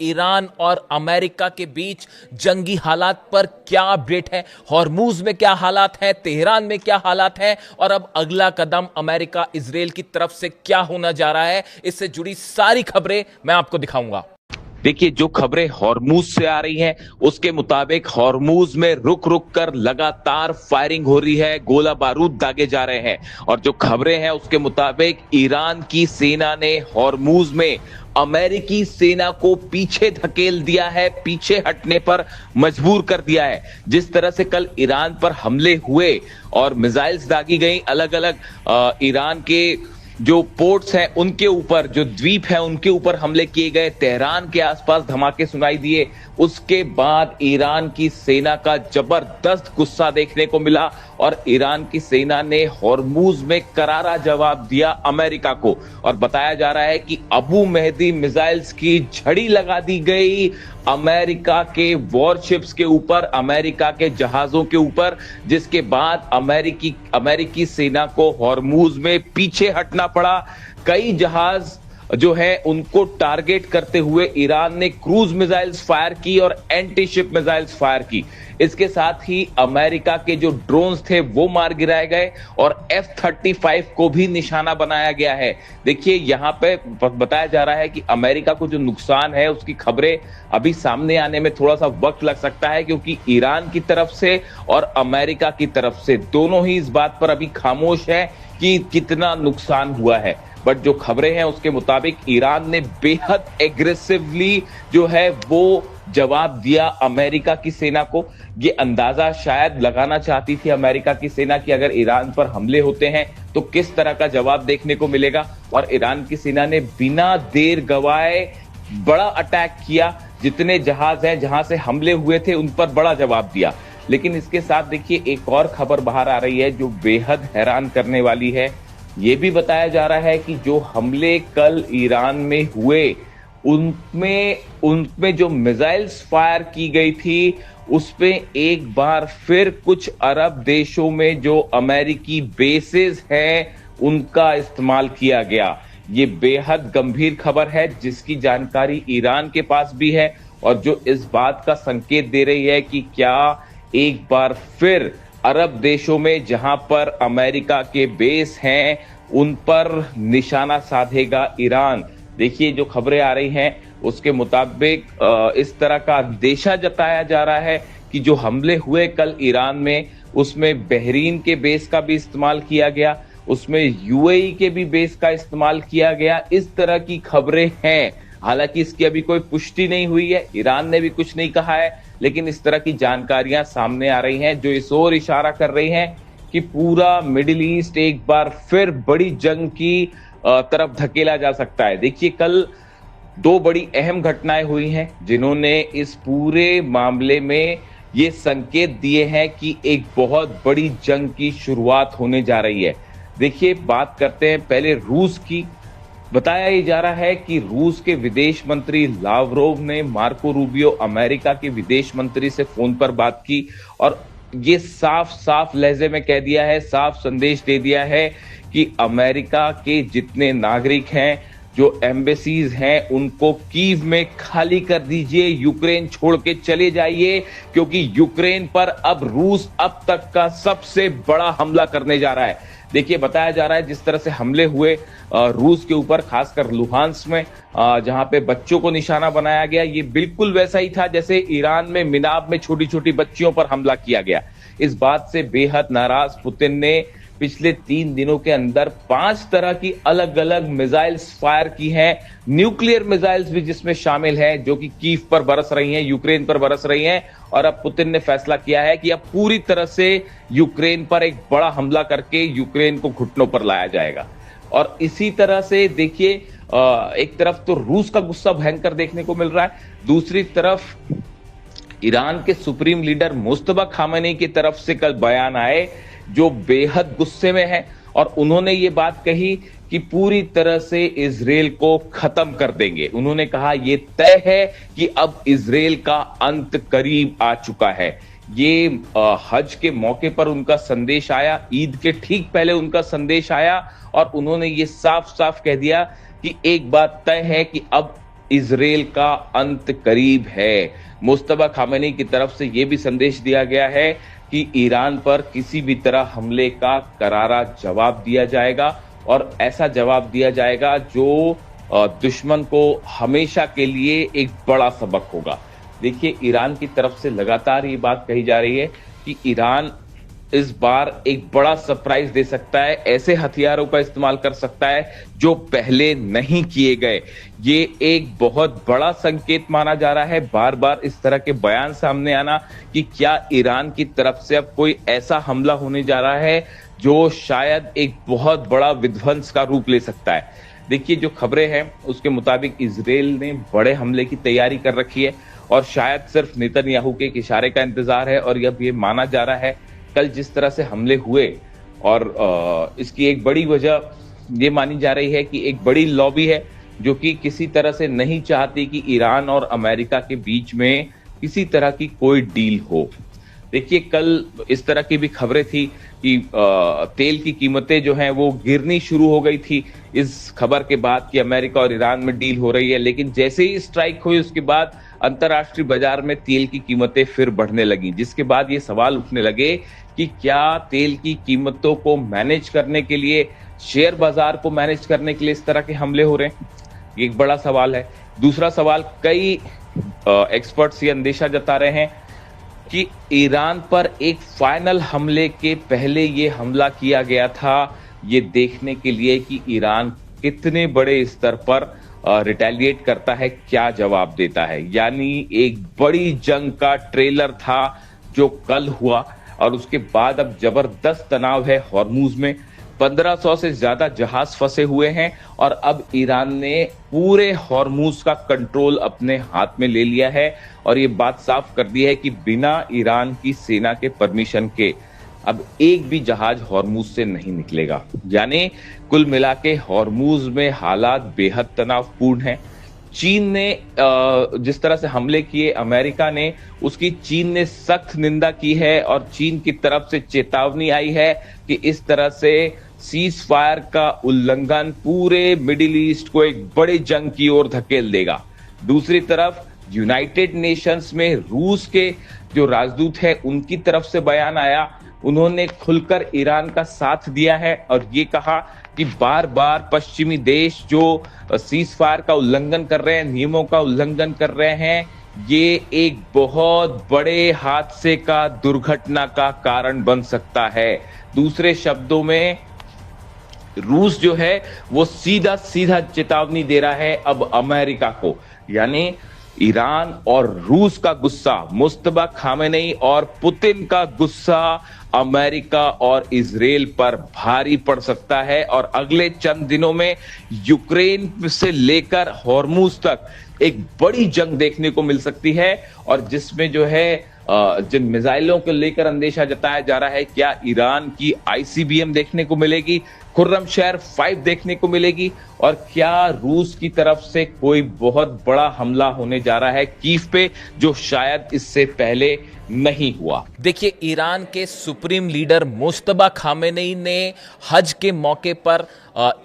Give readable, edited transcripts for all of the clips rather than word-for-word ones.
Iran और America के बीच जंगी हालात पर क्या अपडेट है, हॉर्मूज में क्या हालात हैं, तेहरान में क्या हालात हैं और अब अगला कदम अमेरिका इजराइल की तरफ से क्या होने जा रहा है, इससे जुड़ी सारी खबरें मैं आपको दिखाऊंगा। देखिए, जो खबरें हॉर्मूज से आ रही हैं उसके मुताबिक हॉर्मूज में रुक रुक कर लगातार फायरिंग हो रही है, गोला बारूद दागे जा रहे हैं। और जो खबरें हैं उसके मुताबिक ईरान की सेना ने हॉर्मूज में अमेरिकी सेना को पीछे धकेल दिया है, पीछे हटने पर मजबूर कर दिया है। जिस तरह से कल ईरान पर हमले हुए और मिसाइल्स दागी गई अलग अलग ईरान के जो पोर्ट्स हैं उनके ऊपर, जो द्वीप है उनके ऊपर हमले किए गए, तेहरान के आसपास धमाके सुनाई दिए, उसके बाद ईरान की सेना का जबरदस्त गुस्सा देखने को मिला और ईरान की सेना ने हॉर्मूज में करारा जवाब दिया अमेरिका को। और बताया जा रहा है कि अबू मेहदी मिसाइल्स की झड़ी लगा दी गई अमेरिका के वॉरशिप्स के ऊपर, अमेरिका के जहाजों के ऊपर, जिसके बाद अमेरिकी सेना को हॉर्मूज में पीछे हटना पड़ा। कई जहाज जो है उनको टारगेट करते हुए ईरान ने क्रूज मिसाइल्स फायर की और एंटी शिप मिसाइल्स फायर की। इसके साथ ही अमेरिका के जो ड्रोन्स थे वो मार गिराए गए और F-35 को भी निशाना बनाया गया है। देखिए, यहां पे बताया जा रहा है कि अमेरिका को जो नुकसान है उसकी खबरें अभी सामने आने में थोड़ा सा वक्त लग सकता है, क्योंकि ईरान की तरफ से और अमेरिका की तरफ से दोनों ही इस बात पर अभी खामोश है कि कितना नुकसान हुआ है। बट जो खबरें हैं उसके मुताबिक ईरान ने बेहद एग्रेसिवली जो है वो जवाब दिया अमेरिका की सेना को। ये अंदाजा शायद लगाना चाहती थी अमेरिका की सेना कि अगर ईरान पर हमले होते हैं तो किस तरह का जवाब देखने को मिलेगा, और ईरान की सेना ने बिना देर गवाए बड़ा अटैक किया। जितने जहाज हैं जहां से हमले हुए थे उन पर बड़ा जवाब दिया। लेकिन इसके साथ देखिए, एक और खबर बाहर आ रही है जो बेहद हैरान करने वाली है। ये भी बताया जा रहा है कि जो हमले कल ईरान में हुए उनमें जो मिसाइल्स फायर की गई थी उसपे एक बार फिर कुछ अरब देशों में जो अमेरिकी बेसेस हैं उनका इस्तेमाल किया गया। ये बेहद गंभीर खबर है जिसकी जानकारी ईरान के पास भी है और जो इस बात का संकेत दे रही है कि क्या एक बार फिर अरब देशों में जहां पर अमेरिका के बेस हैं उन पर निशाना साधेगा ईरान। देखिए, जो खबरें आ रही हैं उसके मुताबिक इस तरह का अंदेशा जताया जा रहा है कि जो हमले हुए कल ईरान में उसमें बहरीन के बेस का भी इस्तेमाल किया गया, उसमें यूएई के भी बेस का इस्तेमाल किया गया। इस तरह की खबरें हैं। हालांकि इसकी अभी कोई पुष्टि नहीं हुई है, ईरान ने भी कुछ नहीं कहा है, लेकिन इस तरह की जानकारियां सामने आ रही हैं जो इस ओर इशारा कर रही हैं कि पूरा मिडिल ईस्ट एक बार फिर बड़ी जंग की तरफ धकेला जा सकता है। देखिए, कल दो बड़ी अहम घटनाएं हुई हैं जिन्होंने इस पूरे मामले में ये संकेत दिए हैं कि एक बहुत बड़ी जंग की शुरुआत होने जा रही है। देखिए, बात करते हैं पहले रूस की। बताया ही जा रहा है कि रूस के विदेश मंत्री लावरोव ने मार्को रूबियो अमेरिका के विदेश मंत्री से फोन पर बात की और ये साफ साफ लहजे में कह दिया है, साफ संदेश दे दिया है कि अमेरिका के जितने नागरिक हैं, जो एम्बेसीज हैं, उनको कीव में खाली कर दीजिए, यूक्रेन छोड़ के चले जाइए, क्योंकि यूक्रेन पर अब रूस अब तक का सबसे बड़ा हमला करने जा रहा है। देखिए, बताया जा रहा है जिस तरह से हमले हुए रूस के ऊपर, खासकर लुहांस्क में जहां पे बच्चों को निशाना बनाया गया, ये बिल्कुल वैसा ही था जैसे ईरान में मिनाब में छोटी छोटी बच्चियों पर हमला किया गया। इस बात से बेहद नाराज पुतिन ने पिछले 3 दिनों के अंदर 5 तरह की अलग अलग मिसाइल्स फायर की हैं, न्यूक्लियर मिसाइल्स भी जिसमें शामिल हैं, जो कि कीव पर बरस रही हैं, यूक्रेन पर बरस रही हैं। और अब पुतिन ने फैसला किया है कि अब पूरी तरह से यूक्रेन पर एक बड़ा हमला करके यूक्रेन को घुटनों पर लाया जाएगा। और इसी तरह से देखिए, एक तरफ तो रूस का गुस्सा भयंकर देखने को मिल रहा है, दूसरी तरफ ईरान के सुप्रीम लीडर मुस्तफा खामेनी की तरफ से कल बयान आए जो बेहद गुस्से में है और उन्होंने ये बात कही कि पूरी तरह से इजराइल को खत्म कर देंगे। उन्होंने कहा ये तय है कि अब इजराइल का अंत करीब आ चुका है। ये हज के मौके पर उनका संदेश आया, ईद के ठीक पहले उनका संदेश आया और उन्होंने ये साफ साफ कह दिया कि एक बात तय है कि अब इजराइल का अंत करीब है। मुस्तफा खामेनी की तरफ से यह भी संदेश दिया गया है कि ईरान पर किसी भी तरह हमले का करारा जवाब दिया जाएगा और ऐसा जवाब दिया जाएगा जो दुश्मन को हमेशा के लिए एक बड़ा सबक होगा। देखिए, ईरान की तरफ से लगातार ये बात कही जा रही है कि ईरान इस बार एक बड़ा सरप्राइज दे सकता है, ऐसे हथियारों का इस्तेमाल कर सकता है जो पहले नहीं किए गए। ये एक बहुत बड़ा संकेत माना जा रहा है, बार बार इस तरह के बयान सामने आना कि क्या ईरान की तरफ से अब कोई ऐसा हमला होने जा रहा है जो शायद एक बहुत बड़ा विध्वंस का रूप ले सकता है। देखिए, जो खबरें हैं उसके मुताबिक इजराइल ने बड़े हमले की तैयारी कर रखी है और शायद सिर्फ नेतन्याहू के एक इशारे का इंतजार है। और अब ये माना जा रहा है कल जिस तरह से हमले हुए और इसकी एक बड़ी वजह ये मानी जा रही है कि एक बड़ी लॉबी है जो कि किसी तरह से नहीं चाहती कि ईरान और अमेरिका के बीच में किसी तरह की कोई डील हो। देखिए, कल इस तरह की भी खबरें थी कि तेल की कीमतें जो हैं वो गिरनी शुरू हो गई थी इस खबर के बाद कि अमेरिका और ईरान में डील हो रही है। लेकिन जैसे ही स्ट्राइक हुई उसके बाद अंतर्राष्ट्रीय बाजार में तेल की कीमतें फिर बढ़ने लगी, जिसके बाद ये सवाल उठने लगे कि क्या तेल की कीमतों को मैनेज करने के लिए, शेयर बाजार को मैनेज करने के लिए इस तरह के हमले हो रहे हैं। ये एक बड़ा सवाल है। दूसरा सवाल, कई एक्सपर्ट्स ये अंदेशा जता रहे हैं कि ईरान पर एक फाइनल हमले के पहले ये हमला किया गया था, ये देखने के लिए कि ईरान कितने बड़े स्तर पर रिटेलिएट करता है, क्या जवाब देता है। यानी एक बड़ी जंग का ट्रेलर था जो कल हुआ और उसके बाद अब जबरदस्त तनाव है हॉर्मुज में। 1500 से ज्यादा जहाज फंसे हुए हैं और अब ईरान ने पूरे हॉर्मुज का कंट्रोल अपने हाथ में ले लिया है और ये बात साफ कर दी है कि बिना ईरान की सेना के परमिशन के अब एक भी जहाज हॉर्मुज से नहीं निकलेगा। यानी कुल मिला के हॉर्मुज में हालात बेहद तनावपूर्ण हैं। चीन ने जिस तरह से हमले किए अमेरिका ने, उसकी चीन ने सख्त निंदा की है और चीन की तरफ से चेतावनी आई है कि इस तरह से सीज फायर का उल्लंघन पूरे मिडिल ईस्ट को एक बड़ी जंग की ओर धकेल देगा। दूसरी तरफ यूनाइटेड नेशंस में रूस के जो राजदूत है उनकी तरफ से बयान आया, उन्होंने खुलकर ईरान का साथ दिया है और ये कहा कि बार बार पश्चिमी देश जो सीज फायर का उल्लंघन कर रहे हैं, नियमों का उल्लंघन कर रहे हैं, ये एक बहुत बड़े हादसे का, दुर्घटना का कारण बन सकता है। दूसरे शब्दों में रूस जो है वो सीधा सीधा चेतावनी दे रहा है अब अमेरिका को। यानी ईरान और रूस का गुस्सा, मुस्तफा खामेनेई और पुतिन का गुस्सा अमेरिका और इजराइल पर भारी पड़ सकता है और अगले चंद दिनों में यूक्रेन से लेकर हॉर्मुज तक एक बड़ी जंग देखने को मिल सकती है। और जिसमें जो है जिन मिसाइलों को लेकर अंदेशा जताया जा रहा है, क्या ईरान की आईसीबीएम देखने को मिलेगी, खुर्रमशहर 5 देखने को मिलेगी और क्या रूस की तरफ से कोई बहुत बड़ा हमला होने जा रहा है कीव पे, जो शायद इससे पहले नहीं हुआ। देखिए, ईरान के सुप्रीम लीडर मुस्तफा खामेनेई ने हज के मौके पर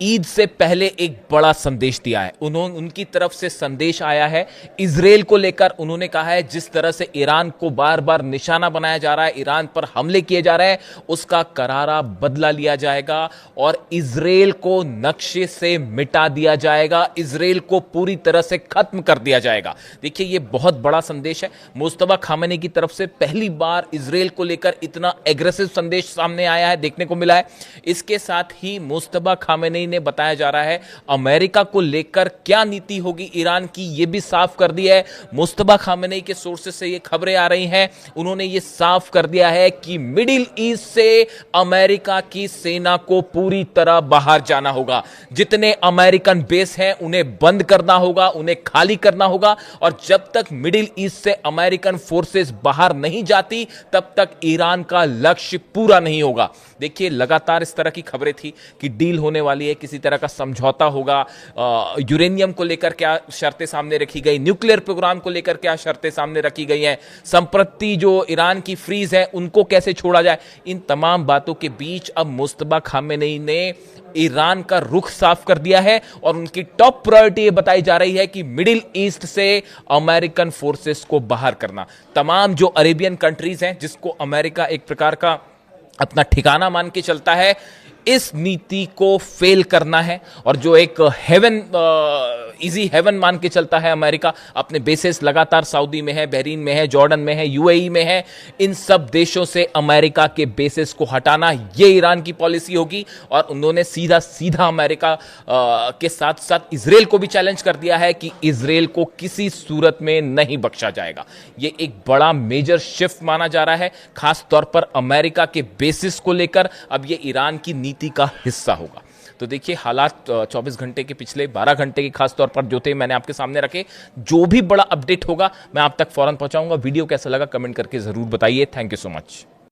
ईद से पहले एक बड़ा संदेश दिया है। उनकी तरफ से संदेश आया है इजराइल को लेकर। उन्होंने कहा है जिस तरह से ईरान को बार बार निशाना बनाया जा रहा है, ईरान पर हमले किए जा रहे हैं, उसका करारा बदला लिया जाएगा और इजराइल को नक्शे से मिटा दिया जाएगा, इजराइल को पूरी तरह से खत्म कर दिया जाएगा। देखिए, यह बहुत बड़ा संदेश है। मुस्तफा खामेनेई की तरफ से पहली बार इजराइल को लेकर इतना एग्रेसिव संदेश सामने आया है, देखने को मिला है। इसके साथ ही मुस्तफा खामेनेई ने बताया जा रहा है अमेरिका को लेकर क्या नीति होगी ईरान की, यह भी साफ कर दिया है। मुस्तफा खामेनेई के सोर्सेस से ये खबरें आ रही हैं, उन्होंने ये साफ कर दिया है कि मिडिल ईस्ट से अमेरिका की सेना को पूरी तरह बाहर जाना होगा। जितने अमेरिकन बेस हैं उन्हें बंद करना होगा, उन्हें खाली करना होगा और जब तक मिडिल ईस्ट से अमेरिकन फोर्सेस बाहर नहीं जाती तब तक ईरान का लक्ष्य पूरा नहीं होगा। देखिए, लगातार इस तरह की खबरें थी कि डील होने वाली है, किसी तरह का समझौता होगा, यूरेनियम को लेकर क्या शर्तें सामने रखी गई, न्यूक्लियर प्रोग्राम को लेकर क्या शर्तें सामने रखी गई हैं, संप्रति जो ईरान की फ्रीज है उनको कैसे छोड़ा जाए। इन तमाम बातों के बीच अब मुस्तफा खामेनेई ने ईरान का रुख साफ कर दिया है और उनकी टॉप प्रायोरिटी ये बताई जा रही है कि मिडिल ईस्ट से अमेरिकन फोर्सेस को बाहर करना। तमाम जो अरेबियन कंट्रीज हैं जिसको अमेरिका एक प्रकार का अपना ठिकाना मान के चलता है, इस नीति को फेल करना है। और जो एक हेवन, इजी हेवन मान के चलता है अमेरिका, अपने बेसेस लगातार सऊदी में है, बहरीन में है, जॉर्डन में है, यूएई में है, इन सब देशों से अमेरिका के बेसेस को हटाना, ये ईरान की पॉलिसी होगी। और उन्होंने सीधा सीधा अमेरिका के साथ साथ इजराइल को भी चैलेंज कर दिया है कि इजराइल को किसी सूरत में नहीं बख्शा जाएगा। ये एक बड़ा मेजर शिफ्ट माना जा रहा है, खास तौर पर अमेरिका के बेसिस को लेकर। अब ये ईरान की नीति का हिस्सा होगा। तो देखिए, हालात 24 घंटे के, पिछले 12 घंटे के खास तौर पर जो थे मैंने आपके सामने रखे। जो भी बड़ा अपडेट होगा मैं आप तक फौरन पहुंचाऊंगा। वीडियो कैसा लगा कमेंट करके जरूर बताइए। Thank you so much.